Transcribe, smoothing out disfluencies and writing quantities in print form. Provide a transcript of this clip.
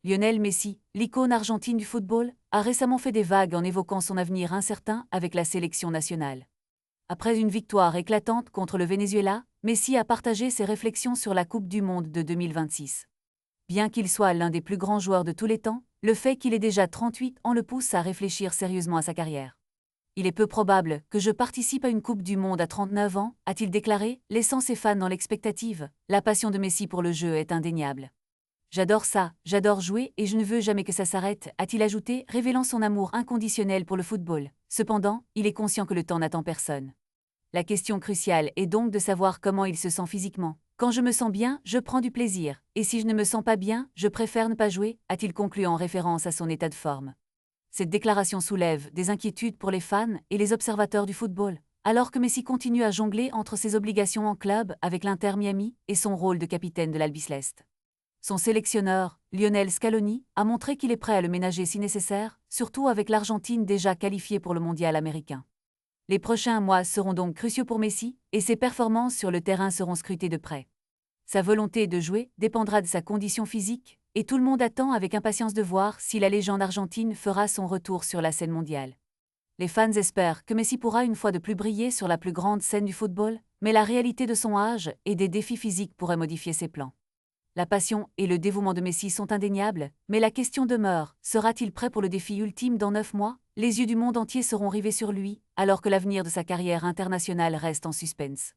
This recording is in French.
Lionel Messi, l'icône argentine du football, a récemment fait des vagues en évoquant son avenir incertain avec la sélection nationale. Après une victoire éclatante contre le Venezuela, Messi a partagé ses réflexions sur la Coupe du Monde de 2026. Bien qu'il soit l'un des plus grands joueurs de tous les temps, le fait qu'il ait déjà 38 ans le pousse à réfléchir sérieusement à sa carrière. Il est peu probable que je participe à une Coupe du Monde à 39 ans, a-t-il déclaré, laissant ses fans dans l'expectative. La passion de Messi pour le jeu est indéniable. J'adore ça, j'adore jouer et je ne veux jamais que ça s'arrête, a-t-il ajouté, révélant son amour inconditionnel pour le football. Cependant, il est conscient que le temps n'attend personne. La question cruciale est donc de savoir comment il se sent physiquement. Quand je me sens bien, je prends du plaisir, et si je ne me sens pas bien, je préfère ne pas jouer, a-t-il conclu en référence à son état de forme. Cette déclaration soulève des inquiétudes pour les fans et les observateurs du football, alors que Messi continue à jongler entre ses obligations en club avec l'Inter Miami et son rôle de capitaine de l'Albiceleste. Son sélectionneur, Lionel Scaloni, a montré qu'il est prêt à le ménager si nécessaire, surtout avec l'Argentine déjà qualifiée pour le mondial américain. Les prochains mois seront donc cruciaux pour Messi, et ses performances sur le terrain seront scrutées de près. Sa volonté de jouer dépendra de sa condition physique, et tout le monde attend avec impatience de voir si la légende argentine fera son retour sur la scène mondiale. Les fans espèrent que Messi pourra une fois de plus briller sur la plus grande scène du football, mais la réalité de son âge et des défis physiques pourraient modifier ses plans. La passion et le dévouement de Messi sont indéniables, mais la question demeure, sera-t-il prêt pour le défi ultime dans 9 mois? Les yeux du monde entier seront rivés sur lui, alors que l'avenir de sa carrière internationale reste en suspense.